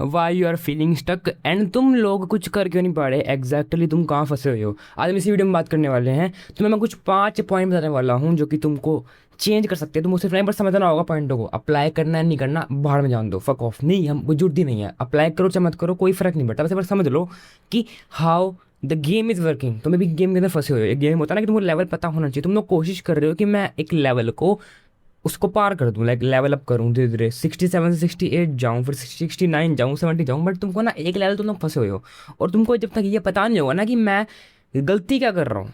Y you are feeling stuck and तुम लोग कुछ कर क्यों नहीं पा रहे एग्जैक्टली तुम कहाँ फंसे हुए हो। आज हम इसी वीडियो में बात करने वाले हैं। तुम्हें मैं कुछ 5 पॉइंट बताने वाला हूँ जो कि तुमको चेंज कर सकते हैं। तुम उसे फ्रेम पर समझना होगा पॉइंटों को। अप्लाई करना है नहीं करना बाहर में जान दो, फक ऑफ। नहीं, हम कोई जुड़ती नहीं है। अप्लाई करो चाहे मत करो कोई फर्क नहीं पड़ता। बस समझ लो कि how the game is working. तुम्हें भी गेम के अंदर फंसे हुए हो। एक गेम होता है ना कि तुमको लेवल पता होना चाहिए। तुम लोग कोशिश कर रहे हो कि मैं एक लेवल को उसको पार कर दूँ, लाइक लेवल अप करूँ धीरे धीरे, 67 से 68 जाऊँ, फिर 69 जाऊँ, 70 जाऊँ। बट तुमको ना एक लेवल तुम लोग फंसे हुए हो। और तुमको जब तक ये पता नहीं होगा ना कि मैं गलती क्या कर रहा हूँ,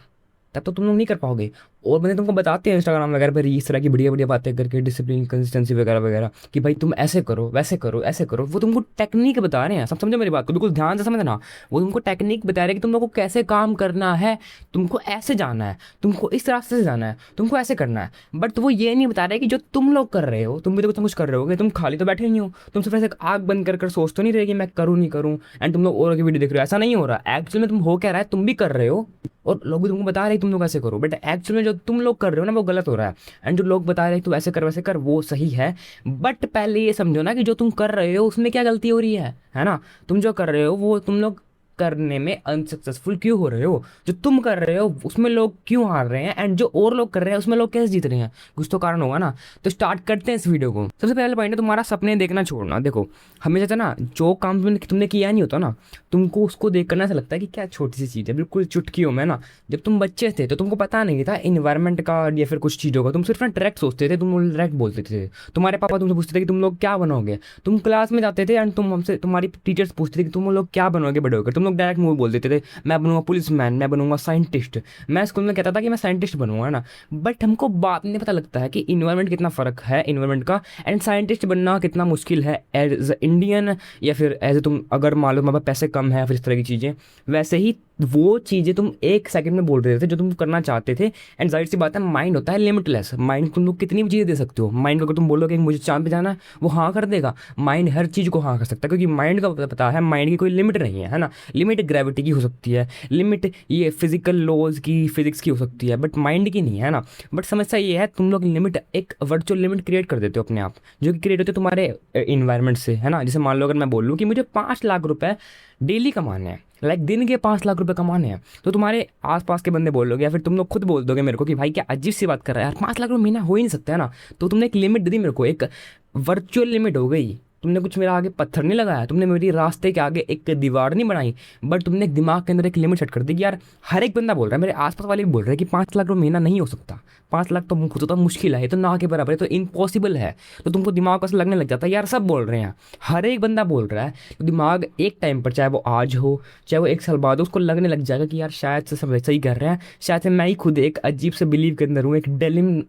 तब तो तुम लोग नहीं कर पाओगे। और मैंने तुमको बताते हैं इंस्टाग्राम वगैरह पर इस तरह की बढ़िया बढ़िया बातें करके, डिसिप्लिन, कंसिस्टेंसी वगैरह वगैरह, कि भाई तुम ऐसे करो, वैसे करो, ऐसे करो। वो तुमको टेक्निक बता रहे हैं। सब समझो मेरी बात को, बिल्कुल ध्यान से समझना। वो तुमको टेक्निक बता रहे हैं कि तुम लोग को कैसे काम करना है। तुमको ऐसे जाना है, तुमको इस रास्ते से जाना है, तुमको ऐसे करना है। बट वो ये नहीं बता रहे कि जो तुम लोग कर रहे हो, तुम भी तो कुछ कर रहे हो, तुम खाली तो बैठे नहीं हो। तुम सिर्फ ऐसे आग बंद कर सोच तो नहीं रहे कि मैं करूँ नहीं करूँ, एंड तुम लोग और की वीडियो देख रहे हो। ऐसा नहीं हो रहा। एक्चुअल में तुम हो क्या रहा है, तुम भी कर रहे हो और लोग भी तुमको बता रहे हैं तुम लोग ऐसे करो। बट एक्चुअल में जो तुम लोग कर रहे हो ना वो गलत हो रहा है। एंड जो लोग बता रहे हैं तू ऐसे कर वैसे कर, वो सही है। बट पहले ये समझो ना कि जो तुम कर रहे हो उसमें क्या गलती हो रही है ना। तुम जो कर रहे हो वो तुम लोग करने में अनसक्सेसफुल क्यों हो रहे हो। जो तुम कर रहे हो उसमें लोग क्यों हार रहे हैं, एंड जो और लोग कर रहे हैं उसमें लोग कैसे जीत रहे हैं। कुछ तो कारण होगा ना। तो स्टार्ट करते हैं इस वीडियो को। सबसे पहले पॉइंट है तुम्हारा सपने देखना छोड़ना। देखो, हमेशा से ना जो काम तुमने किया नहीं होता ना, तुमको उसको देख करना ऐसा लगता है कि क्या छोटी सी चीज़ है, बिल्कुल चुटकियों में ना। जब तुम बच्चे थे तो तुमको पता नहीं था इन्वायरमेंट का या फिर कुछ चीज़ों का। तुम सिर्फ ना डायरेक्ट सोचते थे, तुम डायरेक्ट बोलते थे। तुम्हारे पापा तुमसे पूछते थे कि तुम लोग क्या बनोगे। तुम क्लास में जाते थे एंड तुम हमसे, तुम्हारी टीचर्स पूछते थे कि तुम लोग क्या बनोगे बड़े होकर। तुम लोग डायरेक्ट मुंह बोल देते थे मैं बनूंगा पुलिस मैन, मैं बनूंगा साइंटिस्ट। मैं स्कूल में कहता था कि मैं साइंटिस्ट बनूंगा ना। बट हमको बाद में पता लगता है कि इन्वायरमेंट कितना फ़र्क है इन्वायरमेंट का, एंड साइंटिस्ट बनना कितना मुश्किल है एज इंडियन, या फिर एज तुम अगर मान लो तुम्हारे पास पैसे कम है, फिर इस तरह की चीज़ें। वैसे ही वो चीज़ें तुम एक सेकंड में बोल रहे थे जो तुम करना चाहते थे। एंड जाहिर सी बात है माइंड होता है लिमिटलेस। माइंड तुम लोग कितनी भी चीज़ें दे सकते हो। माइंड को अगर तुम बोलोगे कि मुझे चांद पे जाना है, वो हाँ कर देगा। माइंड हर चीज़ को हाँ कर सकता है, क्योंकि माइंड का पता है माइंड की कोई लिमिट नहीं है ना। लिमिट ग्रेविटी की हो सकती है, लिमिट ये फिजिकल लॉज की, फिजिक्स की हो सकती है, बट माइंड की नहीं है ना। बट समस्या ये है तुम लोग लिमिट, एक वर्चुअल लिमिट क्रिएट कर देते हो अपने आप, जो कि क्रिएट होते है तुम्हारे इन्वायरमेंट से, है ना। जैसे मान लो अगर मैं बोल लूँ कि मुझे 5 लाख रुपए डेली कमाने हैं, लाइक दिन के 5 लाख रुपए कमाने हैं, तो तुम्हारे आसपास के बंदे बोल दोगे या फिर तुम लोग खुद बोल दोगे मेरे को कि भाई क्या अजीब सी बात कर रहा है यार, 5 लाख रुपए महीना हो ही नहीं सकता है ना। तो तुमने एक लिमिट दे दी मेरे को, एक वर्चुअल लिमिट हो गई। तुमने कुछ मेरा आगे पत्थर नहीं लगाया, तुमने मेरी रास्ते के आगे एक दीवार नहीं बनाई, बट तुमने एक दिमाग के अंदर एक लिमिट सेट कर दी कि यार हर एक बंदा बोल रहा है, मेरे आसपास वाले भी बोल रहे हैं कि 5 लाख रुपए महीना नहीं हो सकता। 5 लाख तो खुद तो मुश्किल है, ये तो ना के बराबर है, तो इम्पॉसिबल है। तो तुमको दिमाग को ऐसा लगने लग जाता है यार सब बोल रहे हैं, हर एक बंदा बोल रहा है। तो दिमाग एक टाइम पर, चाहे वो आज हो चाहे वो 1 साल बाद हो, उसको लगने लग जाएगा कि यार शायद से सब वैसा ही कर रहे हैं। शायद से मैं ही खुद एक अजीब से बिलीव के अंदर हूँ, एक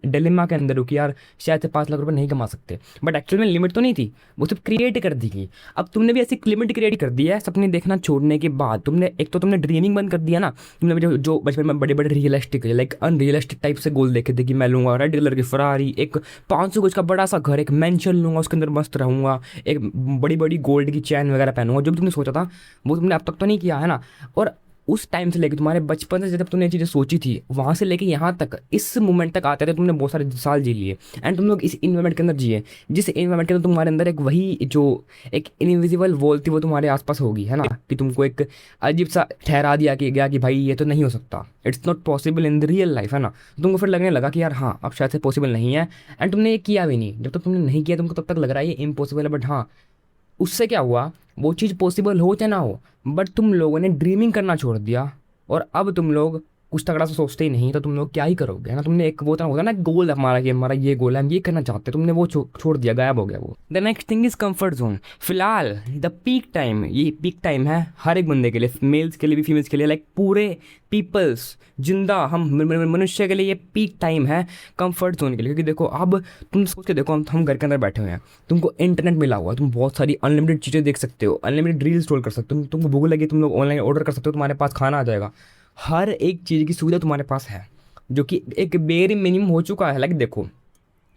डिलेमा के अंदर हूँ कि यार शायद से 5 लाख रुपए नहीं कमा सकते। बट एक्चुअल में लिमिट तो नहीं थी, वो सिर्फ क्रिएट कर दी गई। अब तुमने भी ऐसी लिमिट क्रिएट कर दी है सपने देखना छोड़ने के बाद। तुमने एक तो तुमने ड्रीमिंग बंद कर दिया ना। तुमने जो बचपन में बड़े बड़े रियलिस्टिक, लाइक अनरियलिस्टिक टाइप से गोल देखे थे कि मैं लूंगा रेड कलर की फरारी, एक 500 गज का बड़ा सा घर, एक मैंशन लूंगा, उसके अंदर मस्त रहूंगा, एक बड़ी बड़ी गोल्ड की चैन वगैरह पहनूंगा। जो भी तुमने सोचा था वो तुमने अब तक तो नहीं किया है ना। और उस टाइम से लेकर तुम्हारे बचपन से जब तुमने ये चीज़ें सोची थी, वहाँ से लेके यहाँ तक इस मोमेंट तक आते थे, तुमने बहुत सारे साल जी लिए। एंड तुम लोग इस इन्वायरमेंट के अंदर जिए, जिस इन्वायरमेंट के अंदर तुम्हारे अंदर एक वही जो एक इनविजिबल वॉल थी वो तुम्हारे आसपास होगी, है ना। कि तुमको एक अजीब सा ठहरा दिया कि गया कि भाई ये तो नहीं हो सकता, it's not possible in the real life, है ना। तो तुमको फिर लगने लगा कि यार हाँ अब शायद से पॉसिबल नहीं है। एंड तुमने ये किया भी नहीं। जब तक तुमने नहीं किया तुमको तब तक लग रहा है ये इम्पॉसिबल है। बट हाँ, उससे क्या हुआ, वो चीज़ पॉसिबल हो चाहे ना हो, बट तुम लोगों ने ड्रीमिंग करना छोड़ दिया। और अब तुम लोग कुछ तगड़ा सा सोचते ही नहीं, तो तुम लोग क्या ही करोगे, है ना। तुमने एक वो तो होता ना गोल है हमारा, कि हमारा ये गोल है, हम ये करना चाहते हैं, तुमने वो छोड़ दिया, गायब हो गया वो। The next thing is comfort zone. फिलहाल द पीक टाइम, ये पीक टाइम है हर एक बंदे के लिए, मेल्स के लिए भी फीमेल्स के लिए, लाइक पूरे पीपल्स, जिंदा हम मनुष्य के लिए ये पीक टाइम है कंफर्ट जोन के लिए। क्योंकि देखो अब तुम सोच के देखो, हम घर के अंदर बैठे हुए हैं, तुमको इंटरनेट मिला हुआ है, तुम बहुत सारी अनलिमिटेड चीज़ें देख सकते हो, अनलिमिटेड रील्स स्क्रॉल कर सकते हो, तुमको भूख लगी तुम लोग ऑनलाइन ऑर्डर कर सकते हो, तुम्हारे पास खाना आ जाएगा। हर एक चीज़ की सुविधा तुम्हारे पास है, जो कि एक बेर मिनिमम हो चुका है। लाइक देखो,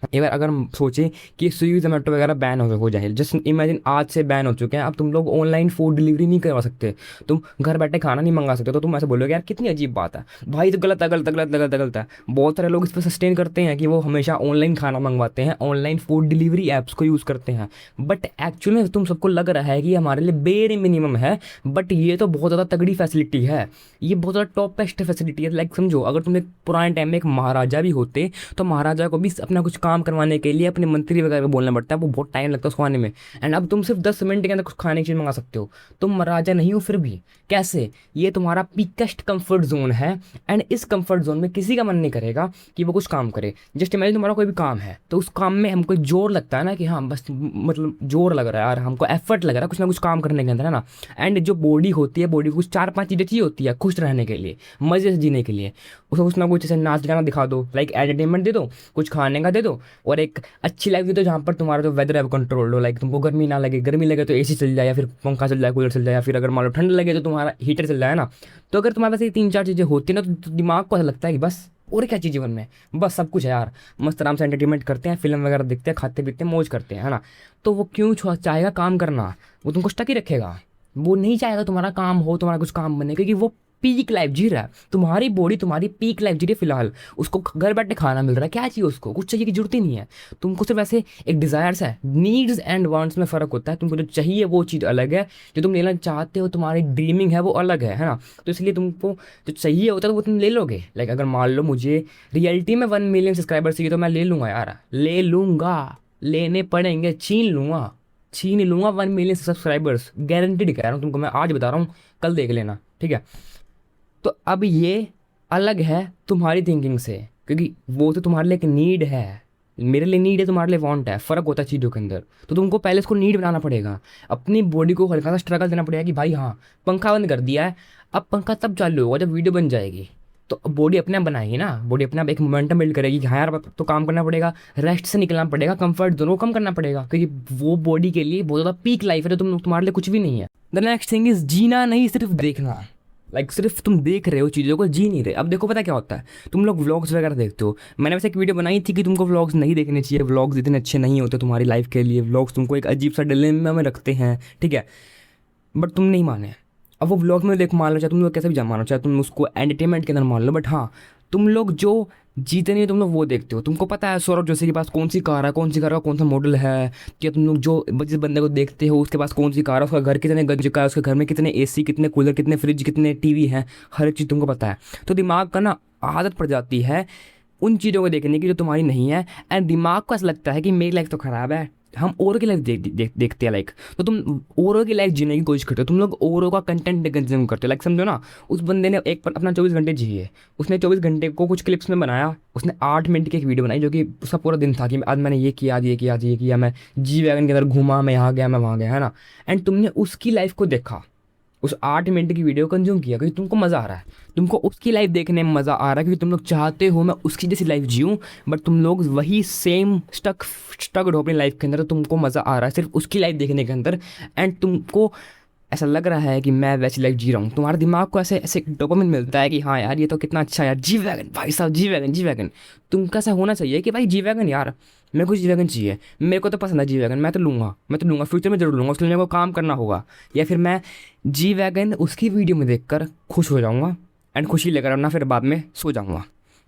एक बार अगर हम सोचें कि स्विगी जोमेटो वगैरह बैन हो जाए, जस्ट इमेजिन आज से बैन हो चुके हैं, अब तुम लोग ऑनलाइन फूड डिलीवरी नहीं करवा सकते, तुम घर बैठे खाना नहीं मंगा सकते, तो तुम ऐसे बोलोगे यार कितनी अजीब बात है भाई, तो गलत है, गलत है, गलत है, गलत है, गलत है। बहुत सारे लोग इस पर सस्टेन करते हैं कि वो हमेशा ऑनलाइन खाना मंगवाते हैं, ऑनलाइन फूड डिलीवरी ऐप्स को यूज़ करते हैं, बट एक्चुअली में तुम सबको लग रहा है कि हमारे लिए बेर मिनिमम है, बट ये तो बहुत ज़्यादा तगड़ी फैसिलिटी है, ये बहुत ज़्यादा टॉपेस्ट फैसिलिटी है। लाइक समझो, अगर तुम एक पुराने टाइम में एक महाराजा भी होते तो महाराजा को भी अपना कुछ काम करवाने के लिए अपने मंत्री वगैरह को बोलना पड़ता है, वो बहुत टाइम लगता है उसको आने में, एंड अब तुम सिर्फ 10 मिनट के अंदर कुछ खाने की चीज़ मंगा सकते हो। तुम महाराजा नहीं हो फिर भी कैसे, ये तुम्हारा पीकेस्ट कंफर्ट जोन है, एंड इस कंफर्ट जोन में किसी का मन नहीं करेगा कि वो कुछ काम करे। जस्ट इमेजिन तुम्हारा कोई भी काम है, तो उस काम में हमको जोर लगता है ना कि हाँ बस मतलब जोर लग रहा है यार, हमको एफर्ट लग रहा है कुछ ना कुछ काम करने के अंदर, है ना। एंड जो बॉडी होती है, बॉडी को कुछ 4-5 चीज़ें चाहिए होती है खुश रहने के लिए, मज़े से जीने के लिए। उसको कुछ ना कुछ जैसे नाच गाना दिखा दो, लाइक एंटरटेनमेंट दे दो, कुछ खाने का दे दो, और एक अच्छी लाइफ दे दो जहाँ पर तुम्हारा जो वेदर है वो कंट्रोल हो, लाइक तुमको गर्मी ना लगे, गर्मी लगे तो एसी चल जाए या फिर पंखा चल जाए, कूलर चल जाए, या फिर अगर मान लो ठंड लगे तो तुम्हारा हीटर चल जाए ना। तो अगर तुम्हारे पास ये 3-4 चीज़ें होती है ना, तो दिमाग को ऐसा लगता है कि बस और क्या चीज़ जीवन में, बस सब कुछ है यार, मस्त आराम से एंटरटेनमेंट करते हैं, फिल्म वगैरह देखते हैं, खाते पीते हैं, मौज करते हैं, है ना। तो वो क्यों चाहेगा काम करना, वो तुमको स्टक ही रखेगा, वो नहीं चाहेगा तुम्हारा काम हो, तुम्हारा कुछ काम बने, क्योंकि वो पीक लाइफ जी रहा है, तुम्हारी बॉडी तुम्हारी पीक लाइफ जी रही है फिलहाल, उसको घर बैठे खाना मिल रहा है, क्या चाहिए उसको, कुछ चाहिए की जरूरत ही नहीं है तुमको, सिर्फ ऐसे एक डिज़ायर्स है। नीड्स एंड वांट्स में फ़र्क होता है, तुमको जो चाहिए वो चीज़ अलग है, जो तुम लेना चाहते हो, तुम्हारी ड्रीमिंग है वो अलग है ना। तो इसलिए तुमको जो चाहिए होता है तो वो तुम ले लोगे। लाइक अगर मान लो मुझे रियलिटी में 1 मिलियन सब्सक्राइबर चाहिए, तो मैं ले लूँगा यार, ले लूँगा, लेने पड़ेंगे, छीन लूँगा 1 मिलियन सब्सक्राइबर्स, गारंटीड कह रहा हूँ तुमको, मैं आज बता रहा हूँ, कल देख लेना, ठीक है। तो अब ये अलग है तुम्हारी थिंकिंग से, क्योंकि वो तो तुम्हारे लिए एक नीड है, मेरे लिए नीड है, तुम्हारे लिए वांट है, फ़र्क होता है चीज़ों के अंदर। तो तुमको पहले इसको नीड बनाना पड़ेगा, अपनी बॉडी को हल्का सा स्ट्रगल देना पड़ेगा कि भाई हाँ पंखा बंद कर दिया है, अब पंखा तब चालू होगा जब वीडियो बन जाएगी, तो बॉडी अपने आप बनाएगी ना, बॉडी अपने आप एक मोमेंटम बिल्ड करेगी कि हाँ यार अब तो काम करना पड़ेगा, रेस्ट से निकलना पड़ेगा, कंफर्ट जोन को कम करना पड़ेगा, क्योंकि वो बॉडी के लिए बहुत ज़्यादा पीक लाइफ है, तो तुम्हारे लिए कुछ भी नहीं है। द नेक्स्ट थिंग इज़ जीना नहीं, सिर्फ देखना। लाइक सिर्फ तुम देख रहे हो चीज़ों को, जी नहीं रहे। अब देखो पता क्या होता है, तुम लोग व्लॉग्स वगैरह देखते हो, मैंने वैसे एक वीडियो बनाई थी कि तुमको व्लॉग्स नहीं देखने चाहिए, व्लॉग्स इतने अच्छे नहीं होते तुम्हारी लाइफ के लिए, व्लॉग्स तुमको एक अजीब सा डिलेमा में रखते हैं, ठीक है, बट तुम नहीं माने। अब वो व्लॉग में देख मान लो, चाहे तुम लोग कैसे भी मानो, चाहे तुम उसको एंटरटेनमेंट के अंदर मान लो, बट हाँ तुम लोग जो जीते नहीं तुम लोग वो देखते हो, तुमको पता है सौरभ जोशी के पास कौन सी कार है, कौन सी कार का कौन सा मॉडल है, क्या तुम लोग जो जिस बंदे को देखते हो उसके पास कौन सी कार है, उसका घर कितने गज का है, उसके घर में कितने एसी, कितने कूलर, कितने फ्रिज, कितने टीवी हैं, हर एक चीज़ तुमको पता है। तो दिमाग का ना आदत पड़ जाती है उन चीज़ों को देखने की जो तुम्हारी नहीं है, एंड दिमाग को ऐसा लगता है कि मेरी लाइफ तो ख़राब है, हम औरों की लाइफ देखते हैं। लाइक तो तुम औरों की लाइफ जीने की कोशिश करते हो, तुम लोग औरों का कंटेंट कंज्यूम करते हो। लाइक समझो ना, उस बंदे ने अपना 24 घंटे जिए, उसने 24 घंटे को कुछ क्लिप्स में बनाया, उसने 8 मिनट की एक वीडियो बनाई जो कि उसका पूरा दिन था कि आज मैंने ये किया, आज ये किया, आज ये किया, मैं जी वैगन के अंदर घूमा, मैं यहाँ गया, मैं वहाँ गया, है ना। एंड तुमने उसकी लाइफ को देखा, उस 8 मिनट की वीडियो कंज्यूम किया, क्योंकि तुमको मज़ा आ रहा है, तुमको उसकी लाइफ देखने में मज़ा आ रहा है, क्योंकि तुम लोग चाहते हो मैं उसकी जैसी लाइफ जीऊँ, बट तुम लोग वही सेम स्टक्ड हो अपनी लाइफ के अंदर, तुमको मज़ा आ रहा है सिर्फ उसकी लाइफ देखने के अंदर, एंड तुमको ऐसा लग रहा है कि मैं वैसी लाइफ जी रहा हूँ, तुम्हारे दिमाग को ऐसे ऐसे डोपामिन मिलता है कि हाँ यार ये तो कितना अच्छा है यार, जी वैगन भाई साहब, जी वैगन, जी वैगन। तुमको ऐसा होना चाहिए कि भाई जी वैगन यार, मेरे को जी वैगन चाहिए, मेरे को तो पसंद है जी वैगन, मैं तो लूँगा, फ्यूचर में जरूर लूँगा, उसके लिए मेरे को काम करना होगा, या फिर मैं जी वैगन उसकी वीडियो में देख कर खुश हो जाऊँगा एंड खुशी लेकर अपना फिर बाद में सो जाऊँगा।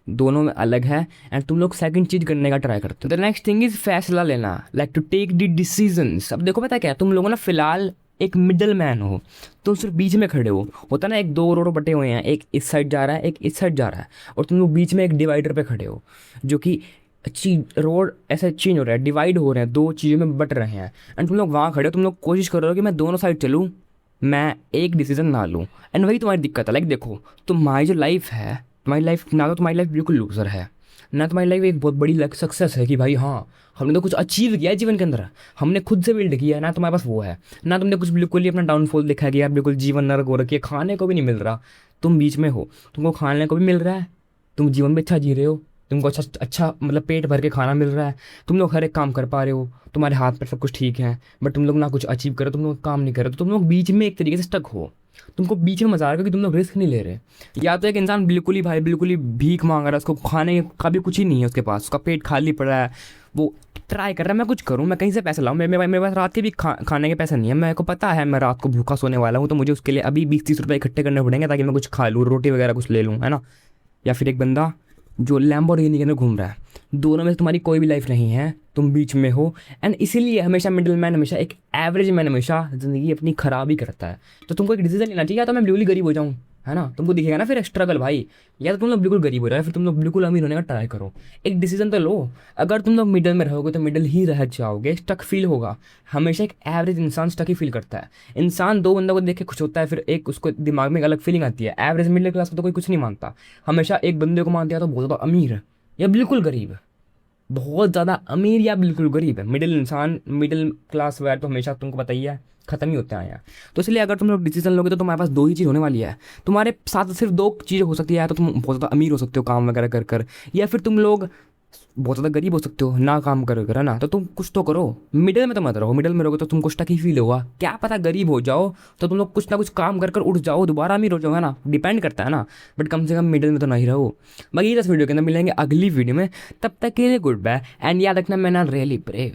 दोनों में अलग है, एंड तुम लोग सेकंड चीज़ करने का ट्राई करते हो। द नेक्स्ट थिंग इज़ फैसला लेना, like to take the decisions. अब देखो पता है क्या, तुम लोगों ना फिलहाल एक मिडल मैन हो, तुम सिर्फ बीच में खड़े हो, होता ना एक 2 रोड बटे हुए हैं, एक इस साइड जा रहा है, एक इस साइड जा रहा है, और तुम लोग बीच में एक डिवाइडर पे खड़े हो, जो कि रोड ऐसे चेंज हो रहा है, डिवाइड हो रहे हैं, 2 चीज़ों में बट रहे हैं, एंड तुम लोग वहाँ खड़े हो, तुम लोग कोशिश कर रहे हो कि मैं दोनों साइड चलूँ, मैं एक डिसीजन ना लूँ, एंड वही तुम्हारी दिक्कत है। लाइक देखो तुम्हारी जो लाइफ है, तुम्हारी लाइफ ना तो तुम्हारी लाइफ बिल्कुल लूजर है, ना तुम्हारी लाइफ एक बहुत बड़ी सक्सेस है कि भाई हाँ हमने तो कुछ अचीव किया है जीवन के अंदर, हमने खुद से बिल्ड किया है, ना तुम्हारे पास वो है, ना तुमने कुछ बिल्कुल ही अपना डाउनफॉल देखा है कि यार बिल्कुल जीवन नरक हो रखी है, खाने को भी नहीं मिल रहा, तुम बीच में हो, तुमको खाने को भी मिल रहा है, तुम जीवन में अच्छा जी रहे हो, तुमको अच्छा मतलब पेट भर के खाना मिल रहा है, तुम लोग हर एक काम कर पा रहे हो, तुम्हारे हाथ पर सब कुछ ठीक है, बट तुम लोग ना कुछ अचीव करो, तुम लोग काम नहीं करो, तो तुम लोग बीच में एक तरीके से स्टक हो। तुमको बीच में मजा आ रहा है क्योंकि तुम लोग रिस्क नहीं ले रहे। या तो एक इंसान बिल्कुल ही भाई बिल्कुल ही भीख मांग रहा है, उसको खाने का भी कुछ ही नहीं है उसके पास, उसका पेट खाली पड़ा है, वो ट्राई कर रहा है मैं कुछ करूँ, मैं कहीं से पैसे लाऊं, मेरे पास रात के भी खाने के पैसे नहीं है, मेरे को पता है मैं रात को भूखा सोने वाला हूँ, तो मुझे उसके लिए अभी 20-30 रुपये इकट्ठे करने पड़ेंगे ताकि मैं कुछ खा लूँ, रोटी वगैरह कुछ ले लूँ, है ना। या फिर एक बंदा जो लैम्बोर्गिनी के अंदर घूम रहा है, दोनों में से तुम्हारी कोई भी लाइफ नहीं है, तुम बीच में हो। एंड इसीलिए हमेशा मिडिल मैन, हमेशा एक एवरेज मैन हमेशा ज़िंदगी अपनी खराब ही करता है। तो तुमको एक डिसीजन लेना चाहिए, या तो मैं बिल्कुल ही गरीब हो जाऊँ, है ना, तुमको दिखेगा ना फिर स्ट्रगल भाई, या तो तुम लोग बिल्कुल गरीब हो जाओ, या फिर तुम लोग बिल्कुल अमीर होने का ट्राई करो। एक डिसीजन तो लो। अगर तुम लोग मिडिल में रहोगे तो मिडिल ही रह जाओगे, स्टक फील होगा। हमेशा एक एवरेज इंसान स्टक ही फील करता है। इंसान दो बंदों को देख के खुश होता है, फिर एक उसको दिमाग में एक अलग फीलिंग आती है। एवरेज मिडिल क्लास को तो कोई कुछ नहीं मानता, हमेशा एक बंदे को मानते हैं तो बहुत ज़्यादा अमीर या बिल्कुल गरीब, बहुत ज़्यादा अमीर या बिल्कुल गरीब है। मिडिल इंसान, मिडिल क्लास वायर तो हमेशा तुमको पता ही है खत्म ही होते हैं यहाँ। तो इसलिए अगर तुम लोग डिसीजन लोगे तो तुम्हारे पास दो ही चीज़ होने वाली है, तुम्हारे साथ सिर्फ दो चीज़ें हो सकती है। या तो तुम बहुत ज़्यादा अमीर हो सकते हो काम वगैरह कर कर, या फिर तुम लोग बहुत ज़्यादा गरीब हो सकते हो ना काम कर कर, है ना। तो तुम कुछ तो करो, मिडिल में तो मत रहो। मिडिल में रहोगे तो तुमको स्टक ही फील होगा। क्या पता गरीब हो जाओ तो तुम लोग कुछ ना कुछ काम कर कर उठ जाओ, दोबारा अमीर हो जाओ, है ना, डिपेंड करता है ना। बट कम से कम मिडिल में तो नहीं रहो। बाकी 10 वीडियो के अंदर मिलेंगे अगली वीडियो में, तब तक के लिए गुड बाय एंड याद रखना मैं ना रियली ब्रेव।